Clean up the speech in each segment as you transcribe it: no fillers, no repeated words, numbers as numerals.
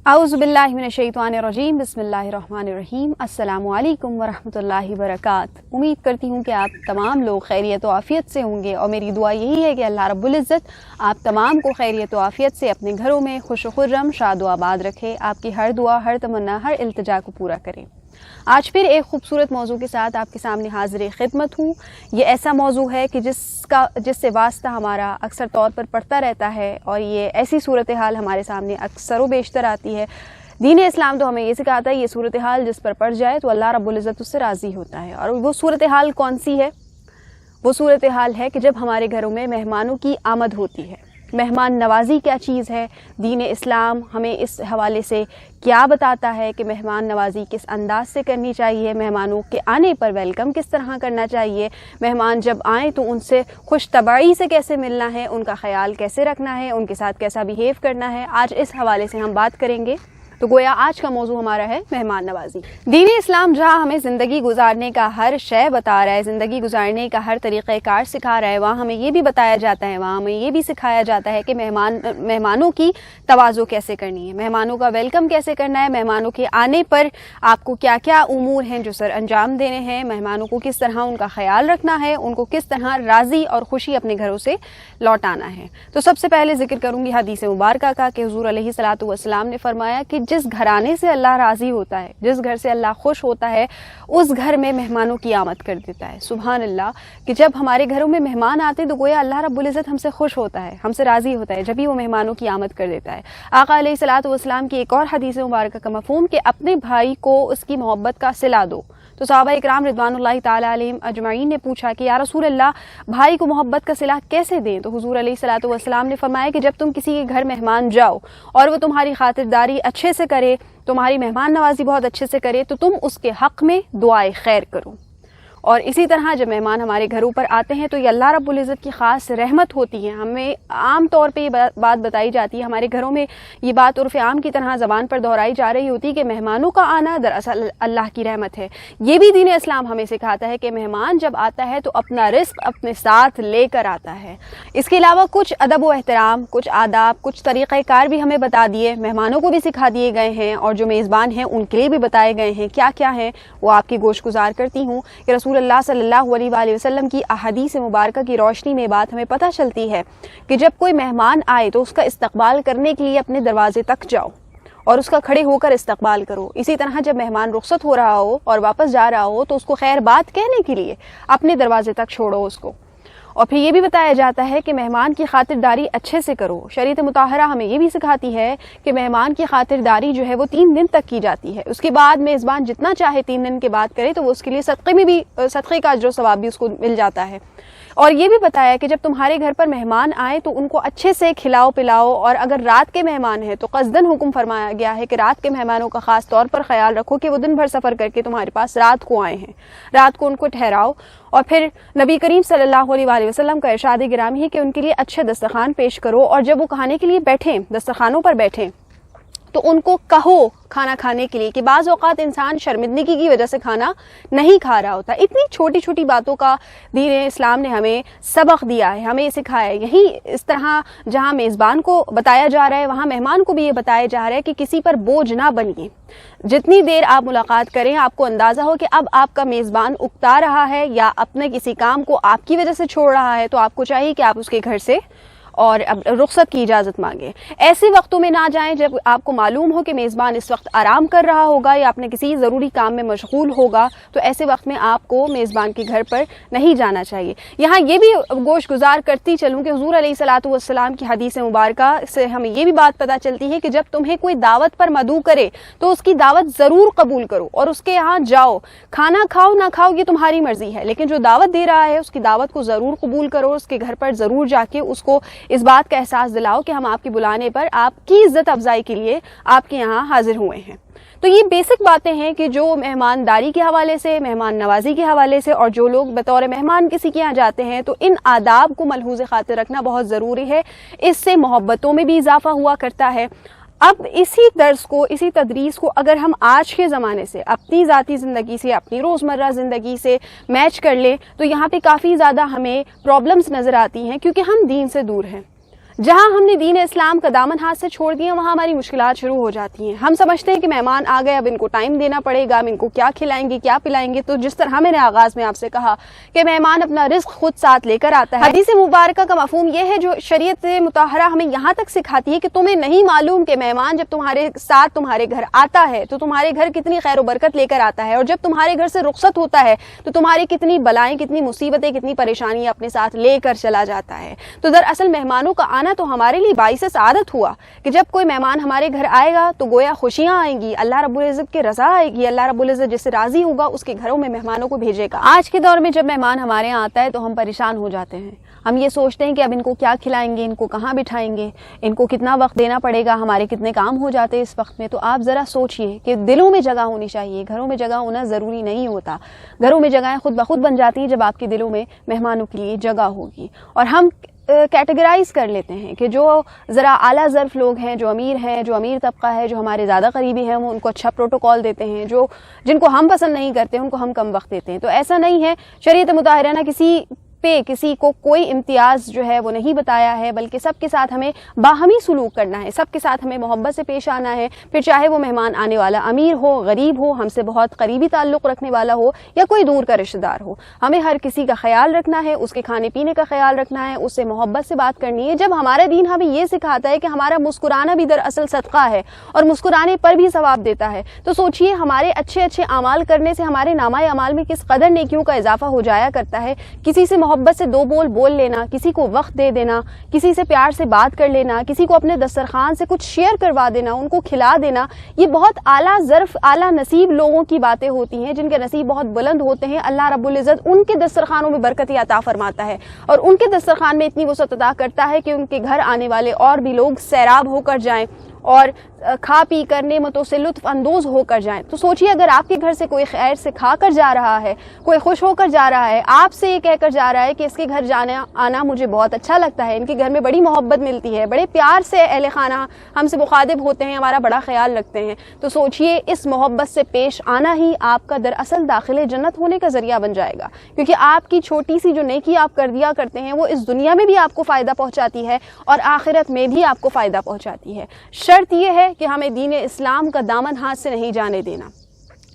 اعوذ باللہ من الشیطان الرجیم، بسم اللہ الرحمن الرحیم۔ السلام علیکم ورحمۃ اللہ وبرکاتہ۔ امید کرتی ہوں کہ آپ تمام لوگ خیریت و عافیت سے ہوں گے، اور میری دعا یہی ہے کہ اللہ رب العزت آپ تمام کو خیریت و عافیت سے اپنے گھروں میں خوش و خرم، شاد و آباد رکھے، آپ کی ہر دعا، ہر تمنا، ہر التجا کو پورا کرے۔ آج پھر ایک خوبصورت موضوع کے ساتھ آپ کے سامنے حاضر خدمت ہوں۔ یہ ایسا موضوع ہے کہ جس سے واسطہ ہمارا اکثر طور پر پڑتا رہتا ہے، اور یہ ایسی صورتحال ہمارے سامنے اکثر و بیشتر آتی ہے۔ دین اسلام تو ہمیں یہ سکھاتا ہے یہ صورتحال جس پر پڑ جائے تو اللہ رب العزت اس سے راضی ہوتا ہے۔ اور وہ صورتحال کون سی ہے؟ وہ صورتحال ہے کہ جب ہمارے گھروں میں مہمانوں کی آمد ہوتی ہے۔ مہمان نوازی کیا چیز ہے؟ دین اسلام ہمیں اس حوالے سے کیا بتاتا ہے کہ مہمان نوازی کس انداز سے کرنی چاہیے، مہمانوں کے آنے پر ویلکم کس طرح کرنا چاہیے، مہمان جب آئیں تو ان سے خوش طبعی سے کیسے ملنا ہے، ان کا خیال کیسے رکھنا ہے، ان کے ساتھ کیسا بیہیو کرنا ہے، آج اس حوالے سے ہم بات کریں گے۔ تو گویا آج کا موضوع ہمارا ہے مہمان نوازی۔ دین اسلام جہاں ہمیں زندگی گزارنے کا ہر شے بتا رہا ہے، زندگی گزارنے کا ہر طریقہ کار سکھا رہا ہے، وہاں ہمیں یہ بھی بتایا جاتا ہے، وہاں ہمیں یہ بھی سکھایا جاتا ہے کہ مہمانوں کی تواضع کیسے کرنی ہے، مہمانوں کا ویلکم کیسے کرنا ہے، مہمانوں کے آنے پر آپ کو کیا کیا امور ہیں جو سر انجام دینے ہیں، مہمانوں کو کس طرح ان کا خیال رکھنا ہے، ان کو کس طرح راضی اور خوشی اپنے گھروں سے لوٹانا ہے۔ تو سب سے پہلے ذکر کروں گی حدیث مبارکہ کا کہ حضور علیہ الصلوۃ والسلام نے فرمایا کہ جس گھرانے سے اللہ راضی ہوتا ہے، جس گھر سے اللہ خوش ہوتا ہے، اس گھر میں مہمانوں کی آمد کر دیتا ہے۔ سبحان اللہ، کہ جب ہمارے گھروں میں مہمان آتے تو گویا اللہ رب العزت ہم سے خوش ہوتا ہے، ہم سے راضی ہوتا ہے، جبھی وہ مہمانوں کی آمد کر دیتا ہے۔ آقا علیہ الصلوۃ والسلام کی ایک اور حدیث مبارکہ کا مفہوم کہ اپنے بھائی کو اس کی محبت کا صلہ دو۔ تو صحابہ اکرام رضوان اللہ تعالی علیہم اجمعین نے پوچھا کہ یا رسول اللہ، بھائی کو محبت کا صلہ کیسے دیں؟ تو حضور علیہ الصلوۃ والسلام نے فرمایا کہ جب تم کسی کے گھر مہمان جاؤ اور وہ تمہاری خاطرداری اچھے سے کرے، تمہاری مہمان نوازی بہت اچھے سے کرے، تو تم اس کے حق میں دعائے خیر کرو۔ اور اسی طرح جب مہمان ہمارے گھروں پر آتے ہیں تو یہ اللہ رب العزت کی خاص رحمت ہوتی ہے۔ ہمیں عام طور پہ یہ بات بتائی جاتی ہے، ہمارے گھروں میں یہ بات عرف عام کی طرح زبان پر دہرائی جا رہی ہوتی ہے کہ مہمانوں کا آنا دراصل اللہ کی رحمت ہے۔ یہ بھی دین اسلام ہمیں سکھاتا ہے کہ مہمان جب آتا ہے تو اپنا رزق اپنے ساتھ لے کر آتا ہے۔ اس کے علاوہ کچھ ادب و احترام، کچھ آداب، کچھ طریقہ کار بھی ہمیں بتا دیے، مہمانوں کو بھی سکھا دیے گئے ہیں، اور جو میزبان ہیں ان کے لیے بھی بتائے گئے ہیں۔ کیا کیا ہیں وہ آپ کی گوش گزار کرتی ہوں کہ رسول اللہ صلی اللہ علیہ وآلہ وسلم کی احادیث مبارکہ کی روشنی میں بات ہمیں پتہ چلتی ہے کہ جب کوئی مہمان آئے تو اس کا استقبال کرنے کے لیے اپنے دروازے تک جاؤ اور اس کا کھڑے ہو کر استقبال کرو۔ اسی طرح جب مہمان رخصت ہو رہا ہو اور واپس جا رہا ہو تو اس کو خیر بات کہنے کے لیے اپنے دروازے تک چھوڑو اس کو۔ اور پھر یہ بھی بتایا جاتا ہے کہ مہمان کی خاطرداری اچھے سے کرو۔ شریعت مطہرہ ہمیں یہ بھی سکھاتی ہے کہ مہمان کی خاطرداری جو ہے وہ 3 دن تک کی جاتی ہے۔ اس کے بعد میزبان جتنا چاہے 3 دن کے بعد کرے تو وہ اس کے لیے صدقے کا اجر و ثواب بھی اس کو مل جاتا ہے۔ اور یہ بھی بتایا کہ جب تمہارے گھر پر مہمان آئے تو ان کو اچھے سے کھلاؤ پلاؤ، اور اگر رات کے مہمان ہیں تو قصدن حکم فرمایا گیا ہے کہ رات کے مہمانوں کا خاص طور پر خیال رکھو کہ وہ دن بھر سفر کر کے تمہارے پاس رات کو آئے ہیں، رات کو ان کو ٹھہراؤ۔ اور پھر نبی کریم صلی اللہ علیہ وآلہ وسلم کا ارشاد گرامی ہے کہ ان کے لیے اچھے دسترخوان پیش کرو، اور جب وہ کھانے کے لیے بیٹھیں، دسترخوانوں پر بیٹھیں، تو ان کو کہو کھانا کھانے کے لیے، کہ بعض اوقات انسان شرمندگی کی وجہ سے کھانا نہیں کھا رہا ہوتا۔ اتنی چھوٹی چھوٹی باتوں کا دین اسلام نے ہمیں سبق دیا ہے، ہمیں یہ سکھایا ہے۔ یہی اس طرح جہاں میزبان کو بتایا جا رہا ہے وہاں مہمان کو بھی یہ بتایا جا رہا ہے کہ کسی پر بوجھ نہ بنیے۔ جتنی دیر آپ ملاقات کریں، آپ کو اندازہ ہو کہ اب آپ کا میزبان اکتا رہا ہے یا اپنے کسی کام کو آپ کی وجہ سے چھوڑ رہا ہے، تو آپ کو چاہیے کہ آپ اس کے گھر سے اور اب رخصت کی اجازت مانگے۔ ایسے وقتوں میں نہ جائیں جب آپ کو معلوم ہو کہ میزبان اس وقت آرام کر رہا ہوگا یا اپنے کسی ضروری کام میں مشغول ہوگا، تو ایسے وقت میں آپ کو میزبان کے گھر پر نہیں جانا چاہیے۔ یہاں یہ بھی گوش گزار کرتی چلوں کہ حضور علیہ الصلوۃ والسلام کی حدیث مبارکہ سے ہمیں یہ بھی بات پتہ چلتی ہے کہ جب تمہیں کوئی دعوت پر مدعو کرے تو اس کی دعوت ضرور قبول کرو اور اس کے یہاں جاؤ۔ کھانا کھاؤ نہ کھاؤ یہ تمہاری مرضی ہے، لیکن جو دعوت دے رہا ہے اس کی دعوت کو ضرور قبول کرو، اس کے گھر پر ضرور جا کے اس کو اس بات کا احساس دلاؤ کہ ہم آپ کے بلانے پر آپ کی عزت افزائی کے لیے آپ کے یہاں حاضر ہوئے ہیں۔ تو یہ بیسک باتیں ہیں کہ جو مہمانداری کے حوالے سے، مہمان نوازی کے حوالے سے، اور جو لوگ بطور مہمان کسی کے یہاں جاتے ہیں تو ان آداب کو ملحوظ خاطر رکھنا بہت ضروری ہے۔ اس سے محبتوں میں بھی اضافہ ہوا کرتا ہے۔ اب اسی درس کو، اسی تدریس کو اگر ہم آج کے زمانے سے اپنی ذاتی زندگی سے، اپنی روزمرہ زندگی سے میچ کر لیں تو یہاں پہ کافی زیادہ ہمیں پرابلمز نظر آتی ہیں، کیونکہ ہم دین سے دور ہیں۔ جہاں ہم نے دین اسلام کا دامن ہاتھ سے چھوڑ دیا وہاں ہماری مشکلات شروع ہو جاتی ہیں. ہم سمجھتے ہیں کہ مہمان آ گئے, اب ان کو ٹائم دینا پڑے گا, ہم ان کو کیا کھلائیں گے کیا پلائیں گے. تو جس طرح میں نے آغاز میں آپ سے کہا کہ مہمان اپنا رزق خود ساتھ لے کر آتا ہے, حدیث مبارکہ کا مفہوم یہ ہے جو شریعت مطہرہ ہمیں یہاں تک سکھاتی ہے کہ تمہیں نہیں معلوم کہ مہمان جب تمہارے ساتھ تمہارے گھر آتا ہے تو تمہارے گھر کتنی خیر و برکت لے کر آتا ہے, اور جب تمہارے گھر سے رخصت ہوتا ہے تو تمہاری کتنی بلائیں, کتنی مصیبتیں, کتنی پریشانیاں اپنے ساتھ لے کر چلا جاتا ہے. تو دراصل مہمانوں کا آنا تو ہمارے لیے باعث سعادت ہوا کہ جب کوئی مہمان ہمارے گھر آئے گا تو گویا خوشیاں آئیں گی, اللہ رب العزت کی رضا آئے گی, اللہ رب العزت جس سے راضی ہوگا اس کے گھروں میں مہمانوں کو بھیجے گا. آج کے دور میں جب مہمان ہمارے یہاں آتا ہے تو ہم پریشان ہو جاتے ہیں. ہم یہ سوچتے ہیں کہ اب ان کو کیا کھلائیں گے, ان کو کہاں بٹھائیں گے, ان کو کتنا وقت دینا پڑے گا, ہمارے کتنے کام ہو جاتے ہیں اس وقت میں. تو آپ ذرا سوچئے کہ دلوں میں جگہ ہونی چاہیے, گھروں میں جگہ ہونا ضروری نہیں ہوتا. گھروں میں جگہیں خود بخود بن جاتی ہیں جب آپ کے دلوں میں مہمانوں کے لیے جگہ ہوگی. اور ہم کیٹیگرائز کر لیتے ہیں کہ جو ذرا اعلیٰ ظرف لوگ ہیں, جو امیر طبقہ ہے, جو ہمارے زیادہ قریبی ہیں, وہ ان کو اچھا پروٹوکال دیتے ہیں, جن کو ہم پسند نہیں کرتے ان کو ہم کم وقت دیتے ہیں. تو ایسا نہیں ہے. شریعت مطہرہ نے کسی کو کوئی امتیاز جو ہے وہ نہیں بتایا ہے, بلکہ سب کے ساتھ ہمیں باہمی سلوک کرنا ہے, سب کے ساتھ ہمیں محبت سے پیش آنا ہے. پھر چاہے وہ مہمان آنے والا امیر ہو, غریب ہو, ہم سے بہت قریبی تعلق رکھنے والا ہو یا کوئی دور کا رشتہ دار ہو, ہمیں ہر کسی کا خیال رکھنا ہے, اس کے کھانے پینے کا خیال رکھنا ہے, اس سے محبت سے بات کرنی ہے. جب ہمارا دین ہمیں یہ سکھاتا ہے کہ ہمارا مسکرانا بھی دراصل صدقہ ہے اور مسکرانے پر بھی ثواب دیتا ہے, تو سوچئے ہمارے اچھے اعمال کرنے سے ہمارے نامہ اعمال میں کس قدر نیکیوں کا اضافہ ہو جایا کرتا ہے. کسی سے محبت سے دو بول لینا, کسی کو وقت دے دینا, کسی سے پیار سے بات کر لینا, کسی کو اپنے دسترخوان سے کچھ شیئر کروا دینا, ان کو کھلا دینا, یہ بہت اعلیٰ ظرف اعلیٰ نصیب لوگوں کی باتیں ہوتی ہیں جن کے نصیب بہت بلند ہوتے ہیں. اللہ رب العزت ان کے دسترخوانوں میں برکت عطا فرماتا ہے اور ان کے دسترخوان میں اتنی وسعت عطا کرتا ہے کہ ان کے گھر آنے والے اور بھی لوگ سیراب ہو کر جائیں اور کھا پی کر نعمتوں سے لطف اندوز ہو کر جائیں. تو سوچئے اگر آپ کے گھر سے کوئی خیر سے کھا کر جا رہا ہے, کوئی خوش ہو کر جا رہا ہے, آپ سے یہ کہہ کر جا رہا ہے کہ اس کے گھر آنا مجھے بہت اچھا لگتا ہے, ان کے گھر میں بڑی محبت ملتی ہے, بڑے پیار سے اہل خانہ ہم سے مخاطب ہوتے ہیں, ہمارا بڑا خیال رکھتے ہیں, تو سوچئے اس محبت سے پیش آنا ہی آپ کا دراصل داخل جنت ہونے کا ذریعہ بن جائے گا. کیونکہ آپ کی چھوٹی سی جو نیکی آپ کر دیا کرتے ہیں وہ اس دنیا میں بھی آپ کو فائدہ پہنچاتی ہے اور آخرت میں بھی آپ کو فائدہ پہنچاتی ہے. شرط یہ ہے کہ ہمیں دین اسلام کا دامن ہاتھ سے نہیں جانے دینا,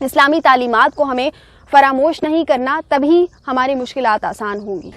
اسلامی تعلیمات کو ہمیں فراموش نہیں کرنا, تبھی ہماری مشکلات آسان ہوں گی.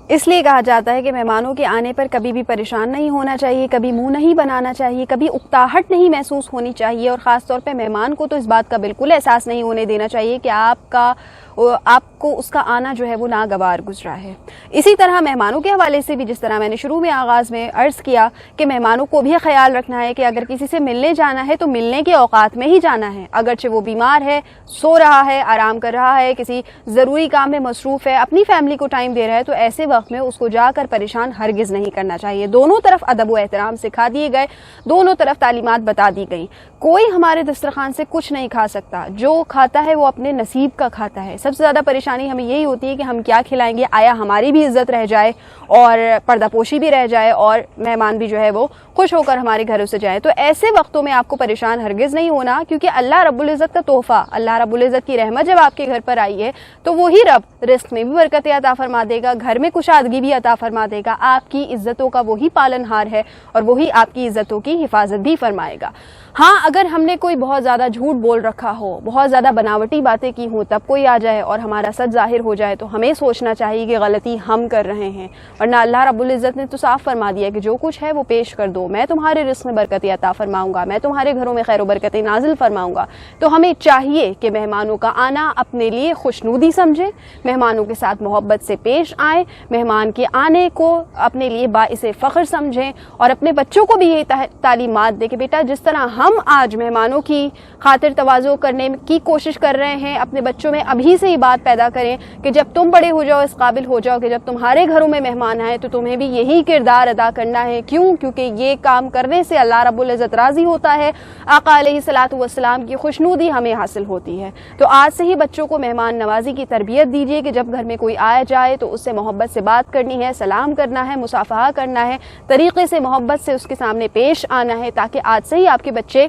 اس لیے کہا جاتا ہے کہ مہمانوں کے آنے پر کبھی بھی پریشان نہیں ہونا چاہیے, کبھی منہ نہیں بنانا چاہیے, کبھی اکتاہٹ نہیں محسوس ہونی چاہیے, اور خاص طور پہ مہمان کو تو اس بات کا بالکل احساس نہیں ہونے دینا چاہیے کہ آپ کو اس کا آنا جو ہے وہ ناگوار گزرا ہے. اسی طرح مہمانوں کے حوالے سے بھی جس طرح میں نے شروع میں آغاز میں عرض کیا کہ مہمانوں کو بھی خیال رکھنا ہے کہ اگر کسی سے ملنے جانا ہے تو ملنے کے اوقات میں ہی جانا ہے, اگرچہ وہ بیمار ہے, سو رہا ہے, آرام کر رہا ہے, کسی ضروری کام میں مصروف ہے, اپنی فیملی کو ٹائم دے رہا ہے, تو ایسے وقت میں اس کو جا کر پریشان ہرگز نہیں کرنا چاہیے. دونوں طرف ادب و احترام سکھا دیے گئے, دونوں طرف تعلیمات بتا دی گئی. کوئی ہمارے دسترخوان سے کچھ نہیں کھا سکتا, جو کھاتا ہے وہ اپنے نصیب کا کھاتا ہے. سب سے زیادہ پریشانی ہمیں یہی ہوتی ہے کہ ہم کیا کھلائیں گے, آیا ہماری بھی عزت رہ جائے اور پردہ پوشی بھی رہ جائے اور مہمان بھی جو ہے وہ خوش ہو کر ہمارے گھروں سے جائے. تو ایسے وقتوں میں آپ کو پریشان ہرگز نہیں ہونا, کیونکہ اللہ رب العزت کا تحفہ, اللہ رب العزت کی رحمت جب آپ کے گھر پر آئی ہے تو وہی رب رزق میں بھی برکت عطا فرما دے گا, گھر میں کشادگی بھی عطا فرما دے گا, آپ کی عزتوں کا وہی پالن ہار ہے اور وہی آپ کی عزتوں کی حفاظت بھی فرمائے گا. ہاں اگر ہم نے کوئی بہت زیادہ جھوٹ بول رکھا ہو, بہت زیادہ بناوٹی باتیں کی ہوں, تب کوئی آ جائے اور ہمارا سچ ظاہر ہو جائے تو ہمیں سوچنا چاہیے کہ غلطی ہم کر رہے ہیں, ورنہ اللہ رب العزت نے تو صاف فرما دیا کہ جو کچھ ہے وہ پیش کر دو, میں تمہارے رزق میں برکت عطا فرماؤں گا, میں تمہارے گھروں میں خیر و برکت نازل فرماؤں گا. تو ہمیں چاہیے کہ مہمانوں کا آنا اپنے لیے خوشنودی سمجھیں, مہمانوں کے ساتھ محبت سے پیش آئیں, مہمان کے آنے کو اپنے لیے باعث فخر سمجھیں, اور اپنے بچوں کو بھی یہ تعلیمات دیں کہ بیٹا جس طرح ہم آج مہمانوں کی خاطر تواضع کرنے کی کوشش کر رہے ہیں, اپنے بچوں میں ابھی سے ہی بات پیدا کریں کہ جب تم بڑے ہو جاؤ, اس قابل ہو جاؤ کہ جب تمہارے گھروں میں مہمان آئے تو تمہیں بھی یہی کردار ادا کرنا ہے. کیوں؟ کیونکہ یہ کام کرنے سے اللہ رب العزت راضی ہوتا ہے, آقا علیہ الصلوۃ والسلام کی خوشنودی ہمیں حاصل ہوتی ہے. تو آج سے ہی بچوں کو مہمان نوازی کی تربیت دیجیے کہ جب گھر میں کوئی آیا جائے تو اس سے محبت سے بات کرنی ہے, سلام کرنا ہے, مصافحہ کرنا ہے, طریقے سے محبت سے اس کے سامنے پیش آنا ہے, تاکہ آج سے ہی آپ کے بچے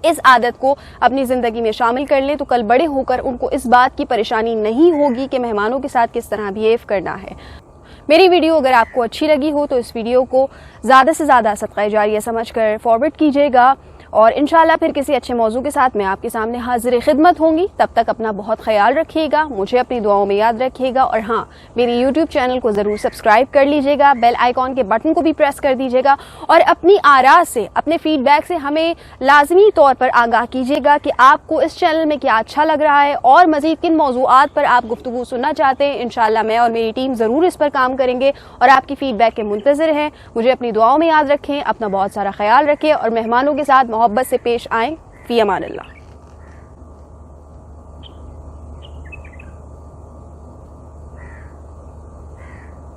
اس عادت کو اپنی زندگی میں شامل کر لیں, تو کل بڑے ہو کر ان کو اس بات کی پریشانی نہیں ہوگی کہ مہمانوں کے ساتھ کس طرح بیہیو کرنا ہے. میری ویڈیو اگر آپ کو اچھی لگی ہو تو اس ویڈیو کو زیادہ سے زیادہ صدقہ جاریہ سمجھ کر فارورڈ کیجیے گا، اور انشاءاللہ پھر کسی اچھے موضوع کے ساتھ میں آپ کے سامنے حاضر خدمت ہوں گی. تب تک اپنا بہت خیال رکھیے گا، مجھے اپنی دعاؤں میں یاد رکھیے گا، اور ہاں میری یوٹیوب چینل کو ضرور سبسکرائب کر لیجیے گا، بیل آئیکن کے بٹن کو بھی پریس کر دیجیے گا، اور اپنی آراء سے، اپنے فیڈ بیک سے ہمیں لازمی طور پر آگاہ کیجیے گا کہ آپ کو اس چینل میں کیا اچھا لگ رہا ہے اور مزید کن موضوعات پر آپ گفتگو سننا چاہتے ہیں. انشاءاللہ میں اور میری ٹیم ضرور اس پر کام کریں گے اور آپ کی فیڈ بیک کے منتظر ہیں. مجھے اپنی دعاؤں میں یاد رکھیں، اپنا بہت سارا خیال رکھیں، اور مہمانوں کے ساتھ محبت سے پیش آئیں. فی امان اللہ.